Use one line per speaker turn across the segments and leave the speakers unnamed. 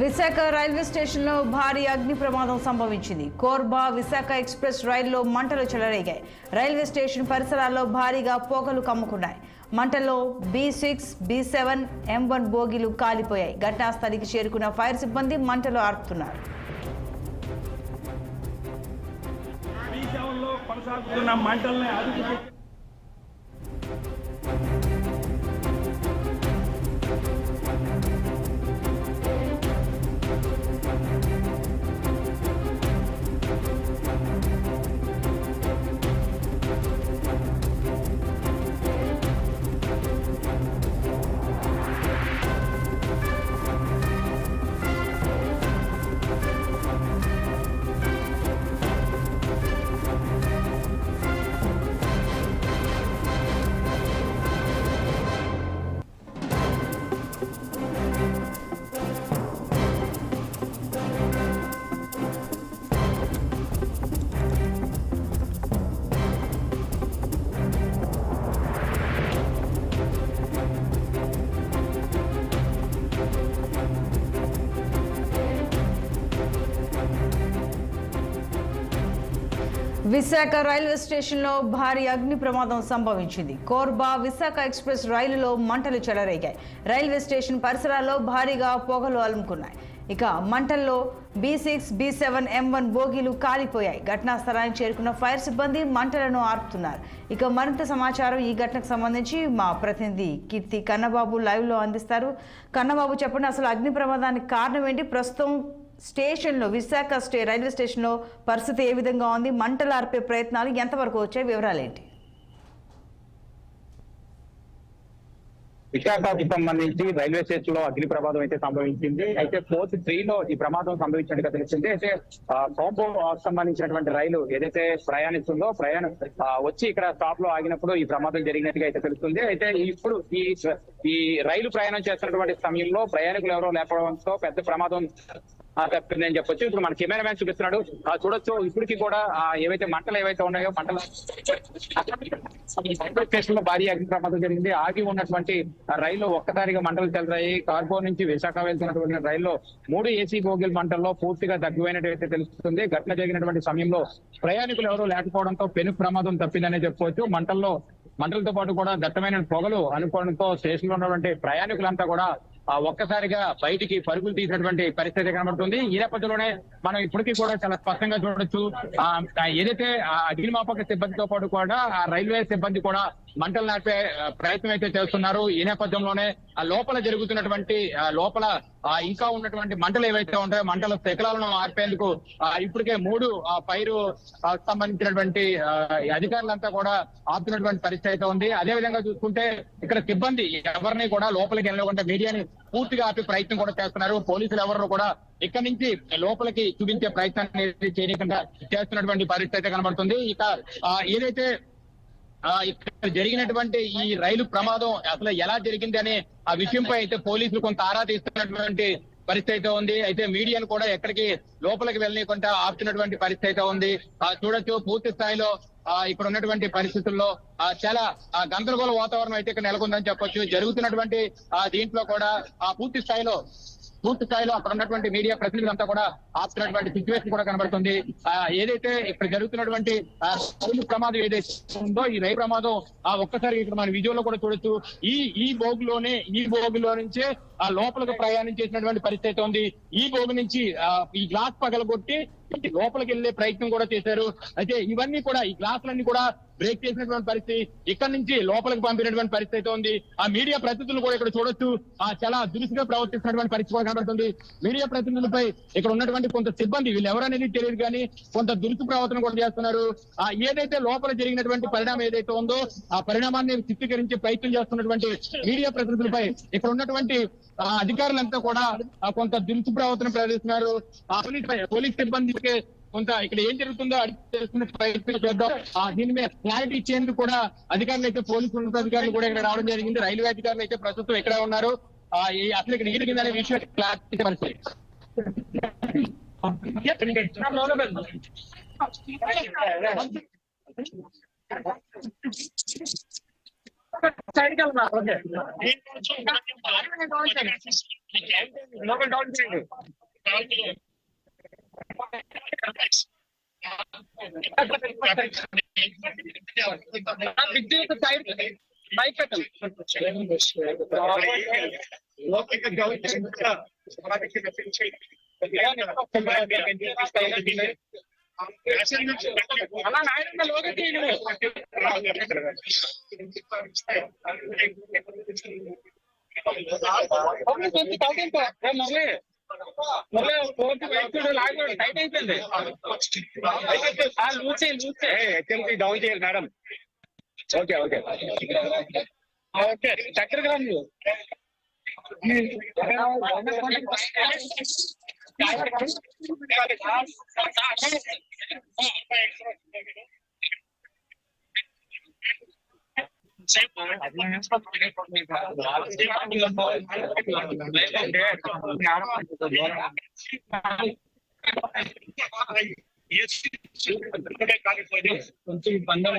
Visakha railway స్టేషన్లో భారీ అగ్ని ప్రమాదం సంభవించింది. కోర్బా విశాఖ ఎక్స్ప్రెస్ రైల్లో మంటలు చెలరేగాయి. రైల్వే స్టేషన్ పరిసరాల్లో భారీగా పొగలు కమ్ముకున్నాయి. మంటల్లో B6, B7, M1 బోగీలు కాలిపోయాయి. ఘటనా స్థలికి చేరుకున్న ఫైర్ సిబ్బంది మంటలు ఆర్పుతున్నారు. విశాఖ రైల్వే స్టేషన్లో భారీ అగ్ని ప్రమాదం సంభవించింది. కోర్బా విశాఖ ఎక్స్ప్రెస్ రైలులో మంటలు చెలరేగాయి. రైల్వే స్టేషన్ పరిసరాల్లో భారీగా పొగలు అలుముకున్నాయి. ఇక మంటల్లో B6, B7, M1 బోగీలు కాలిపోయాయి. ఘటనా స్థలానికి చేరుకున్న ఫైర్ సిబ్బంది మంటలను ఆర్పుతున్నారు. ఇక మరింత సమాచారం ఈ ఘటనకు సంబంధించి మా ప్రతినిధి కీర్తి కన్నబాబు లైవ్లో అందిస్తారు. కన్నబాబు, చెప్పండి, అసలు అగ్ని ప్రమాదానికి కారణం ఏంటి? ప్రస్తుతం స్టేషన్లో విశాఖ రైల్వే స్టేషన్లో పరిస్థితి ఏ విధంగా ఉంది? మంటలు ఆర్పే ప్రయత్నాలు ఎంతవరకు వచ్చాయి? వివరాలు ఏంటి?
విశాఖకు సంబంధించి రైల్వే స్టేషన్ లో అగ్ని ప్రమాదం అయితే సంభవించింది. అయితే కోచ్ 3 లో ఈ ప్రమాదం సంభవించినట్టుగా తెలిసింది. అయితే సోంపో సంబంధించినటువంటి రైలు ఏదైతే ప్రయాణిస్తుందో ప్రయాణం వచ్చి ఇక్కడ స్టాప్ లో ఆగినప్పుడు ఈ ప్రమాదం జరిగినట్టుగా అయితే తెలుస్తుంది. అయితే ఇప్పుడు ఈ రైలు ప్రయాణం చేస్తున్నటువంటి సమయంలో ప్రయాణికులు ఎవరో లేకపోవడంతో పెద్ద ప్రమాదం తప్పిందని చెప్పొచ్చు. ఇప్పుడు మన కెమెరా మ్యాన్ చూపిస్తున్నాడు, చూడొచ్చు. ఇప్పటికీ కూడా ఏవైతే మంటలు ఏవైతే ఉన్నాయో మంటలు స్టేషన్ లో భారీ అగ్ని ప్రమాదం జరిగింది. ఆగి ఉన్నటువంటి రైలు ఒక్కసారిగా మంటలు చెలరాయి. కార్గో నుంచి విశాఖ వెళ్తున్నటువంటి రైల్లో 3 AC బోగిల మంటల్లో పూర్తిగా దగ్గువైనట్టయితే తెలుస్తుంది. ఘటన జరిగినటువంటి సమయంలో ప్రయాణికులు ఎవరూ లేకపోవడంతో పెను ప్రమాదం తప్పిందనే చెప్పుకోవచ్చు. మంటలతో పాటు కూడా దట్టమైన పొగలు అనుకోవడంతో స్టేషన్ లో ఉన్నటువంటి ప్రయాణికులంతా కూడా ఒక్కసారిగా బయటికి పరుగులు తీసినటువంటి పరిస్థితి కనబడుతుంది. ఈ నేపథ్యంలోనే మనం ఇప్పటికీ కూడా చాలా స్పష్టంగా చూడొచ్చు, ఏదైతే అగ్నిమాపక సిబ్బందితో పాటు కూడా ఆ రైల్వే సిబ్బంది కూడా మంటలు నాపే ప్రయత్నం అయితే చేస్తున్నారు. ఈ నేపథ్యంలోనే ఆ లోపల జరుగుతున్నటువంటి లోపల ఇంకా ఉన్నటువంటి మంటలు ఏవైతే ఉంటాయో మంటల శకలాలను ఆర్పేందుకు ఇప్పటికే 3 ఫైర్ సంబంధించినటువంటి అధికారులంతా కూడా ఆపుతున్నటువంటి పరిస్థితి అయితే ఉంది. అదే విధంగా చూసుకుంటే ఇక్కడ సిబ్బంది ఎవరిని కూడా లోపలికి వెళ్ళకుండా మీడియాని పూర్తిగా ఆపే ప్రయత్నం కూడా చేస్తున్నారు. పోలీసులు ఎవరు కూడా ఇక్కడి నుంచి లోపలికి చూపించే ప్రయత్నాన్ని చేయకుండా చేస్తున్నటువంటి పరిస్థితి అయితే కనబడుతుంది. ఇక ఏదైతే ఇక్కడ జరిగినటువంటి ఈ రైలు ప్రమాదం అసలు ఎలా జరిగింది అనే ఆ విషయంపై అయితే పోలీసులు కొంత ఆరా తీస్తున్నటువంటి పరిస్థితి అయితే ఉంది. అయితే మీడియాను కూడా ఎక్కడికి లోపలికి వెళ్ళనీయకుండా ఆపుతున్నటువంటి పరిస్థితి అయితే ఉంది. చూడొచ్చు, పూర్తి స్థాయిలో ఇక్కడ ఉన్నటువంటి పరిస్థితుల్లో చాలా గందరగోళ వాతావరణం అయితే ఇక్కడ నెలకొందని చెప్పొచ్చు. జరుగుతున్నటువంటి దీంట్లో కూడా పూర్తి స్థాయిలో అక్కడ ఉన్నటువంటి మీడియా ప్రతినిధులంతా కూడా ఆపుతున్నటువంటి సిచ్యువేషన్ కూడా కనబడుతుంది. ఏదైతే ఇక్కడ జరుగుతున్నటువంటి రైలు ప్రమాదం ఏదైతే ఉందో ఈ రైలు ప్రమాదం ఒక్కసారి ఇక్కడ మన విజువల్ లో కూడా చూడొచ్చు. ఈ బోగిలో నుంచే లోపలికి ప్రయాణం చేసినటువంటి పరిస్థితి ఉంది. ఈ బోగి నుంచి ఈ గ్లాస్ పగలగొట్టి లోపలికి వెళ్లే ప్రయత్నం కూడా చేశారు. అయితే ఇవన్నీ కూడా ఈ గ్లాసులన్నీ కూడా బ్రేక్ చేసినటువంటి పరిస్థితి, ఇక్కడ నుంచి లోపలికి పంపినటువంటి పరిస్థితి ఉంది. ఆ మీడియా ప్రతినిధులు కూడా ఇక్కడ చూడొచ్చు, చాలా దురుసుగా ప్రవర్తిస్తున్నటువంటి పరిస్థితి కూడా కనబడుతుంది. మీడియా ప్రతినిధులపై ఇక్కడ ఉన్నటువంటి కొంత సిబ్బంది, వీళ్ళు ఎవరనేది తెలియదు కానీ కొంత దురుసు ప్రవర్తన కూడా చేస్తున్నారు. ఏదైతే లోపల జరిగినటువంటి పరిణామం ఏదైతే ఉందో ఆ పరిణామాన్ని చిత్రీకరించే ప్రయత్నం చేస్తున్నటువంటి మీడియా ప్రతినిధులపై ఇక్కడ ఉన్నటువంటి అధికారులంతా కూడా కొంత దురుసు ప్రవర్తన ప్రదర్శిస్తున్నారు. పోలీస్ సిబ్బందికి కొంత ఇక్కడ ఏం జరుగుతుందో అడిగి ప్రయత్నం చేద్దాం. దీని మీద క్లారిటీ ఇచ్చేందుకు కూడా అధికారులు అయితే పోలీసు ఉన్నతాధికారులు కూడా ఇక్కడ రావడం జరిగింది. రైల్వే అధికారులు అయితే ప్రస్తుతం ఎక్కడ ఉన్నారు, అసలు ఇక్కడ నీటి కింద అనే విషయం క్లారిటీ పరిస్థితి.
సైడ్కి వెళ్తున్నా. ఓకే, లోపల డౌన్ చేయండి. విద్యుత్ సైడ్ బైక్ పెట్టాలి. అలా నాయన లోకి టైట్ అయిపోయింది.
డౌన్ చేయాలి మేడం. ఓకే ఓకే
ఓకే చక్కెర గ్రాములు కొంచెం ఇబ్బంది.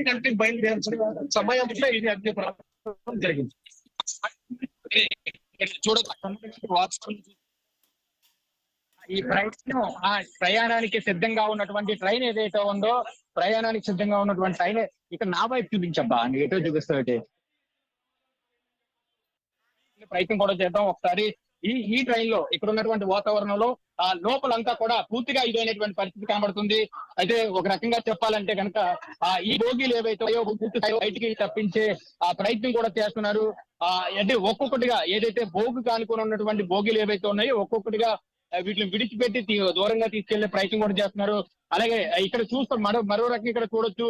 కంటే బయలుదేరాల్సిన సమయంలో ఇది అగ్ని ప్రమాదం జరిగింది.
ఈ ప్రయాణానికి సిద్ధంగా ఉన్నటువంటి ట్రైన్ ఏదైతే ఉందో, ప్రయాణానికి సిద్ధంగా ఉన్నటువంటి ట్రైన్ ఇక్కడ నా వైపు చూపించబ్బా, ఎటో చూపిస్తావు. ప్రయత్నం కూడా చేద్దాం ఒకసారి. ఈ ట్రైన్ లో ఇక్కడ ఉన్నటువంటి వాతావరణంలో ఆ లోపలంతా కూడా పూర్తిగా ఇదైనటువంటి పరిస్థితి కనబడుతుంది. అయితే ఒక రకంగా చెప్పాలంటే కనుక ఈ బోగీలు ఏవైతే పూర్తి బయటికి తప్పించే ఆ ప్రయత్నం కూడా చేస్తున్నారు. అంటే ఒక్కొక్కటిగా ఏదైతే బోగు కానుకొని ఉన్నటువంటి బోగీలు ఏవైతే ఉన్నాయో ఒక్కొక్కటిగా వీటిని విడిచిపెట్టి దూరంగా తీసుకెళ్లే ప్రయత్నం కూడా చేస్తున్నారు. అలాగే ఇక్కడ చూస్తాం మరో రకంగా ఇక్కడ చూడొచ్చు,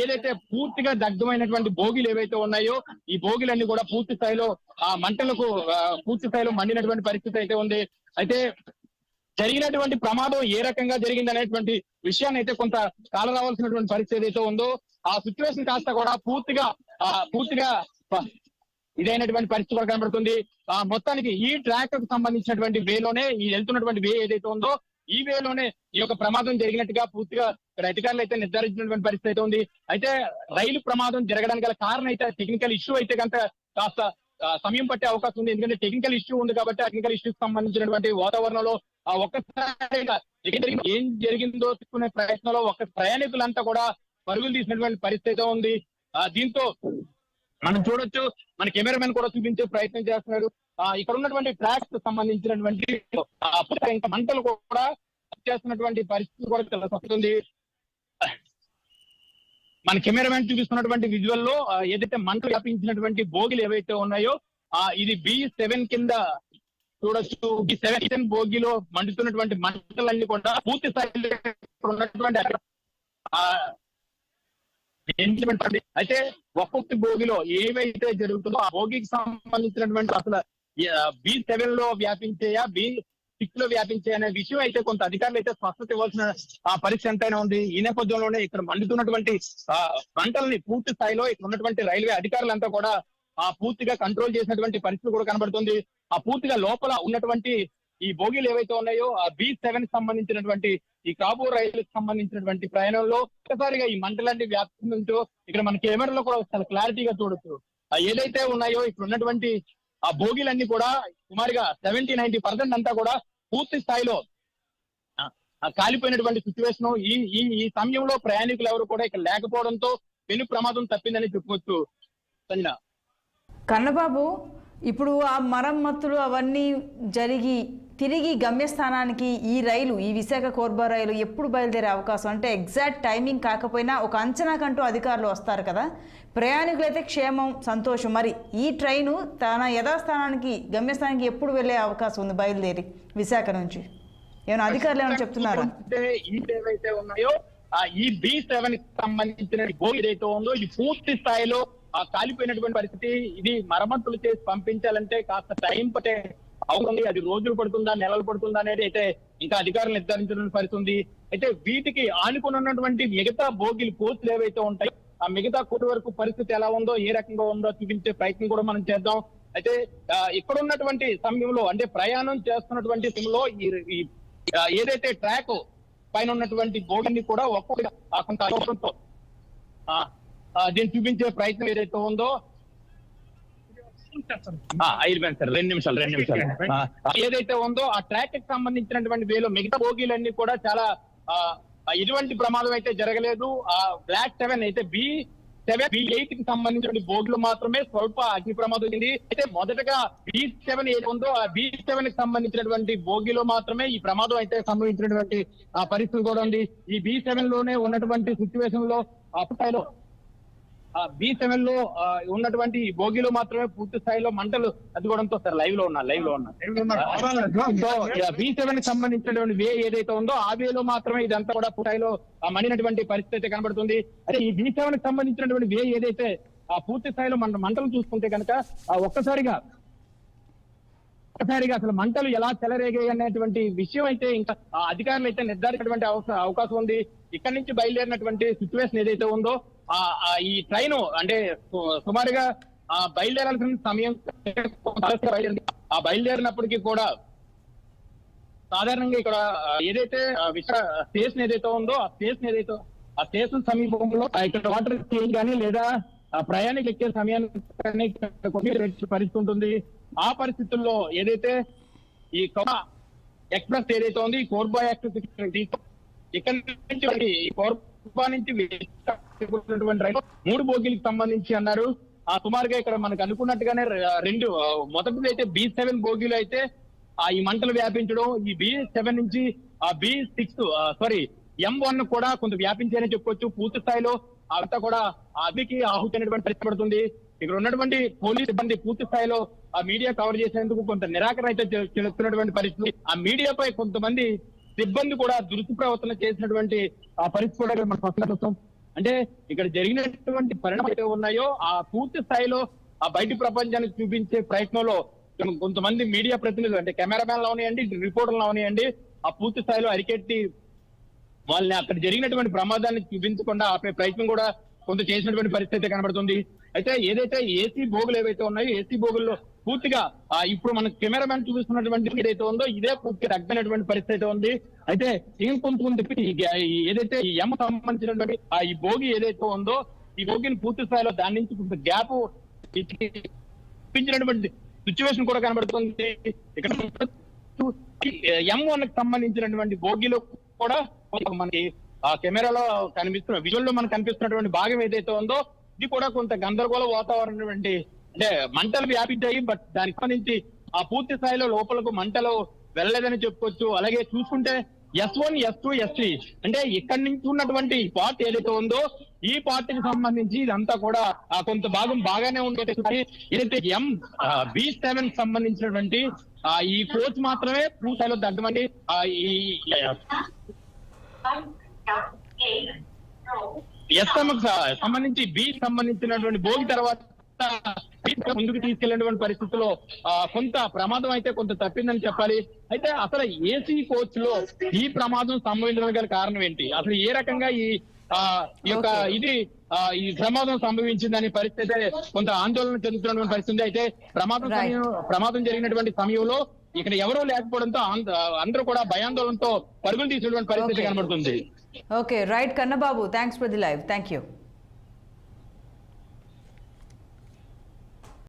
ఏదైతే పూర్తిగా దగ్ధమైనటువంటి బోగీలు ఏవైతే ఉన్నాయో ఈ బోగీలన్నీ కూడా పూర్తి స్థాయిలో మంటలకు పూర్తి స్థాయిలో మండినటువంటి పరిస్థితి అయితే ఉంది. అయితే జరిగినటువంటి ప్రమాదం ఏ రకంగా జరిగింది అనేటువంటి విషయాన్ని అయితే కొంత కాలం రావాల్సినటువంటి పరిస్థితి ఏదైతే ఉందో ఆ సిచ్యువేషన్ కాస్త కూడా పూర్తిగా ఇదైనటువంటి పరిస్థితి కూడా కనబడుతుంది. మొత్తానికి ఈ ట్రాక్ కు సంబంధించినటువంటి వేలోనే ఈ వెళ్తున్నటువంటి వే ఏదైతే ఉందో ఈ వేలోనే ఈ యొక్క ప్రమాదం జరిగినట్టుగా పూర్తిగా ఇక్కడ అధికారులు అయితే నిర్ధారించినటువంటి పరిస్థితి అయితే ఉంది. అయితే రైలు ప్రమాదం జరగడానికి గల కారణం అయితే టెక్నికల్ ఇష్యూ అయితే కనుక కాస్త సమయం పట్టే అవకాశం ఉంది. ఎందుకంటే టెక్నికల్ ఇష్యూ ఉంది కాబట్టి టెక్నికల్ ఇష్యూకి సంబంధించినటువంటి వాతావరణంలో ఒక్కసారిగా ఏం జరిగిందో తీసుకునే ప్రయత్నంలో ప్రయాణికులంతా కూడా పరుగులు తీసినటువంటి పరిస్థితి ఉంది. దీంతో మనం చూడొచ్చు, మన కెమెరామెన్ కూడా చూపించే ప్రయత్నం చేస్తున్నారు. ఇక్కడ ఉన్నటువంటి ట్రాక్స్ సంబంధించినటువంటి మంటలు కూడా చేస్తున్నటువంటి పరిస్థితి కూడా చాలా వస్తుంది. మన కెమెరామెన్ చూపిస్తున్నటువంటి విజువల్ లో ఏదైతే మంటలు వ్యాపించినటువంటి బోగిలు ఏవైతే ఉన్నాయో ఇది B7 కింద చూడొచ్చు. B7 బోగిలో మండుతున్నటువంటి మంటలన్నీ కూడా పూర్తి స్థాయిలో ఉన్నటువంటి అయితే ఒక్కొక్క భోగిలో ఏవైతే జరుగుతుందో ఆ భోగికి సంబంధించినటువంటి అసలు B7 లో వ్యాపించాయా B6 లో వ్యాపించాయా అనే విషయం అయితే కొంత అధికారులు అయితే స్పష్టత ఇవ్వాల్సిన పరిస్థితి ఎంతైనా ఉంది. ఈ నేపథ్యంలోనే ఇక్కడ మండుతున్నటువంటి మంటల్ని పూర్తి స్థాయిలో ఇక్కడ ఉన్నటువంటి రైల్వే అధికారులంతా కూడా పూర్తిగా కంట్రోల్ చేసినటువంటి పరిస్థితి కూడా కనబడుతుంది. పూర్తిగా లోపల ఉన్నటువంటి ఈ బోగీలు ఏవైతే ఉన్నాయో ఆ B7 సంబంధించినటువంటి ఈ కాబూర్ రైలుకి సంబంధించినటువంటి ప్రయాణంలో ఒక్కసారిగా ఈ మంటలన్నీ వ్యాప్తించు ఇక్కడ మన కెమెరాలో కూడా చాలా క్లారిటీగా చూడొచ్చు. ఏదైతే ఉన్నాయో ఇక్కడ ఉన్నటువంటి ఆ బోగీలన్నీ కూడా సుమారుగా 70-90% అంతా కూడా పూర్తి స్థాయిలో కాలిపోయినటువంటి సిచ్యువేషన్. ఈ సమయంలో ప్రయాణికులు ఎవరు కూడా ఇక్కడ లేకపోవడంతో పెను ప్రమాదం తప్పిందని చెప్పుకోవచ్చు. సంజన.
కన్నబాబు, ఇప్పుడు ఆ మరమ్మతులు అవన్నీ జరిగి తిరిగి గమ్యస్థానానికి ఈ విశాఖ కోర్బా రైలు ఎప్పుడు బయలుదేరే అవకాశం, అంటే ఎగ్జాక్ట్ టైమింగ్ కాకపోయినా ఒక అంచనాకంటూ అధికారులు వస్తారు కదా, ప్రయాణికులైతే క్షేమం సంతోషం, మరి ఈ ట్రైను తన యథాస్థానానికి గమ్యస్థానానికి ఎప్పుడు వెళ్ళే అవకాశం ఉంది బయలుదేరి విశాఖ నుంచి? ఏమైనా అధికారులు ఏమైనా చెప్తున్నారా?
ఏవైతే ఉన్నాయో ఈ B7 కి సంబంధించిన బోగి ఏదైతే ఉందో ఇది పూర్తి స్థాయిలో కాలిపోయినటువంటి పరిస్థితి. ఇది మరమ్మతులు చేసి పంపించాలంటే కాస్త టైం పట్టే అవుతుంది. అది రోజులు పడుతుందా నెలలు పడుతుందా అనేది అయితే ఇంకా అధికారులు నిర్ధారించిన పరిస్థితి ఉంది. అయితే వీటికి ఆనుకున్నటువంటి మిగతా బోగిలు కోచ్లు ఏవైతే ఉంటాయి ఆ మిగతా కోటి వరకు పరిస్థితి ఎలా ఉందో ఏ రకంగా ఉందో చూపించే ప్రయత్నం కూడా మనం చేద్దాం. అయితే ఇక్కడ ఉన్నటువంటి సమయంలో అంటే ప్రయాణం చేస్తున్నటువంటి సమయంలో ఏదైతే ట్రాక్ పైన ఉన్నటువంటి బోగిని కూడా ఒక్కొక్క కొంత అవసరంతో దీన్ని చూపించే ప్రయత్నం ఏదైతే ఉందో సార్ 2 నిమిషాలు ఏదైతే ఉందో ఆ ట్రాక్ కి సంబంధించినటువంటి వేలో మిగతా బోగీలన్నీ కూడా చాలా ఎటువంటి ప్రమాదం అయితే జరగలేదు. ఆ బ్లాక్ 7 అయితే B7 B8 కి సంబంధించిన బోర్డులు మాత్రమే స్వల్ప అగ్ని ప్రమాదం ఉంది. అయితే మొదటగా B7 ఏది ఉందో ఆ B7 కి సంబంధించినటువంటి బోగిలో మాత్రమే ఈ ప్రమాదం అయితే సంభవించినటువంటి పరిస్థితి కూడా ఉంది. ఈ B7 లోనే ఉన్నటువంటి సిచ్యువేషన్ లో అప్పటిలో B7 లో ఉన్నటువంటి బోగిలో మాత్రమే పూర్తి స్థాయిలో మంటలు అదుకోవడంతో సార్ లైవ్ లో ఉన్నా B7 కి సంబంధించినటువంటి వే ఏదైతే ఉందో ఆ వేలో మాత్రమే ఇదంతా కూడా స్థాయిలో మండినటువంటి పరిస్థితి కనబడుతుంది. అదే ఈ B7 కి సంబంధించినటువంటి వే ఏదైతే పూర్తి స్థాయిలో మంటలు చూసుకుంటే కనుక ఒక్కసారిగా అసలు మంటలు ఎలా చెలరేగాయి అనేటువంటి విషయం అయితే ఇంకా అధికారులు అయితే నిర్ధారించినటువంటి అవకాశం ఉంది. ఇక్కడి నుంచి బయలుదేరినటువంటి సిచ్యువేషన్ ఏదైతే ఉందో ఈ ట్రైన్ అంటే సుమారుగా బయలుదేరాల్సిన సమయం బయలుదేరినప్పటికీ కూడా సాధారణంగా ఇక్కడ ఏదైతే స్టేషన్ ఏదైతే ఉందో ఆ స్టేషన్ సమీపంలో ఇక్కడ వాటర్ చేంజ్ కానీ లేదా ప్రయాణికులు ఎక్కే సమయానికి పరిస్థితి ఉంటుంది. ఆ పరిస్థితుల్లో ఏదైతే ఈ ఎక్స్ప్రెస్ ఏదైతే ఉంది కోర్బా ఎక్స్ప్రెస్ ఇక్కడ నుంచి కోర్బా నుంచి 3 బోగీలకు సంబంధించి అన్నారు. సుమారుగా ఇక్కడ మనకు అనుకున్నట్టుగానే మొదటిది అయితే B7 బోగీలు అయితే ఈ మంటలు వ్యాపించడం, ఈ B7 నుంచి M1 కూడా కొంత వ్యాపించారని చెప్పుకోవచ్చు. పూర్తి స్థాయిలో అంతా కూడా అగ్నికి ఆహుతి అనేటువంటి పరిస్థితి పడుతుంది. ఇక్కడ ఉన్నటువంటి పోలీస్ సిబ్బంది పూర్తి స్థాయిలో ఆ మీడియా కవర్ చేసేందుకు కొంత నిరాకరణ అయితే చెల్లుతున్నటువంటి పరిస్థితి. ఆ మీడియాపై కొంతమంది సిబ్బంది కూడా దురుసు చేసినటువంటి ఆ పరిస్థితి కూడా మనం స్పష్టం. అంటే ఇక్కడ జరిగినటువంటి పరిణామాలు అయితే ఉన్నాయో ఆ పూర్తి స్థాయిలో ఆ బయటి ప్రపంచానికి చూపించే ప్రయత్నంలో కొంతమంది మీడియా ప్రతినిధులు అంటే కెమెరామెన్లు అవనియండి, రిపోర్టర్లు అవనియండి ఆ పూర్తి స్థాయిలో అరికెట్టి వాళ్ళని అక్కడ జరిగినటువంటి ప్రమాదాన్ని చూపించకుండా ఆపే ప్రయత్నం కూడా కొంత చేసినటువంటి పరిస్థితి కనబడుతుంది. అయితే ఏదైతే ఏసీ బోగులు ఏవైతే ఉన్నాయో ఏసీ బోగుల్లో పూర్తిగా ఇప్పుడు మన కెమెరామెన్ చూపిస్తున్నటువంటి ఏదైతే ఉందో ఇదే పూర్తిగా తగ్గినటువంటి పరిస్థితి ఉంది. అయితే ఇంకొంత ఏదైతే ఈ ఎం సంబంధించినటువంటి ఈ బోగి ఏదైతే ఉందో ఈ బోగిని పూర్తి స్థాయిలో దాని నుంచి కొంత గ్యాప్ ఇప్పించినటువంటి సిచ్యువేషన్ కూడా కనబడుతుంది. ఇక్కడ M1 కి సంబంధించినటువంటి బోగిలో కూడా మనకి కెమెరాలో కనిపిస్తున్న విజువల్ లో మనకు కనిపిస్తున్నటువంటి భాగం ఏదైతే ఉందో ఇది కూడా కొంత గందరగోళ వాతావరణం అంటే మంటలు వ్యాపించాయి. బట్ దానికి సంబంధించి పూర్తి స్థాయిలో లోపలకు మంటలు వెళ్ళలేదని చెప్పుకోవచ్చు. అలాగే చూసుకుంటే S1, S2, S3 అంటే ఇక్కడి నుంచి ఉన్నటువంటి పార్ట్ ఏదైతే ఉందో ఈ పార్టీకి సంబంధించి ఇదంతా కూడా కొంత భాగం బాగానే ఉండేది. ఏదైతే B7 సంబంధించినటువంటి ఈ కోచ్ మాత్రమే పూర్తి స్థాయిలో తగ్గమండి సంబంధించి B సంబంధించినటువంటి భోగి తర్వాత ముందుకు తీసుకెళ్లినటువంటి పరిస్థితుల్లో కొంత ప్రమాదం అయితే కొంత తప్పిందని చెప్పాలి. అయితే అసలు ఏసీ కోచ్ లో ఈ ప్రమాదం సంభవించడానికి గల కారణం ఏంటి, అసలు ఏ రకంగా ఈ ప్రమాదం సంభవించిందనే పరిస్థితి కొంత ఆందోళన చెందుతున్నటువంటి పరిస్థితి. అయితే ప్రమాదం జరిగినటువంటి సమయంలో ఇక్కడ ఎవరూ లేకపోవడంతో అందరూ కూడా భయాందోళనతో పరుగులు తీసినటువంటి పరిస్థితి కనబడుతుంది.
Okay right Kannababu, thanks for the live. Thank you.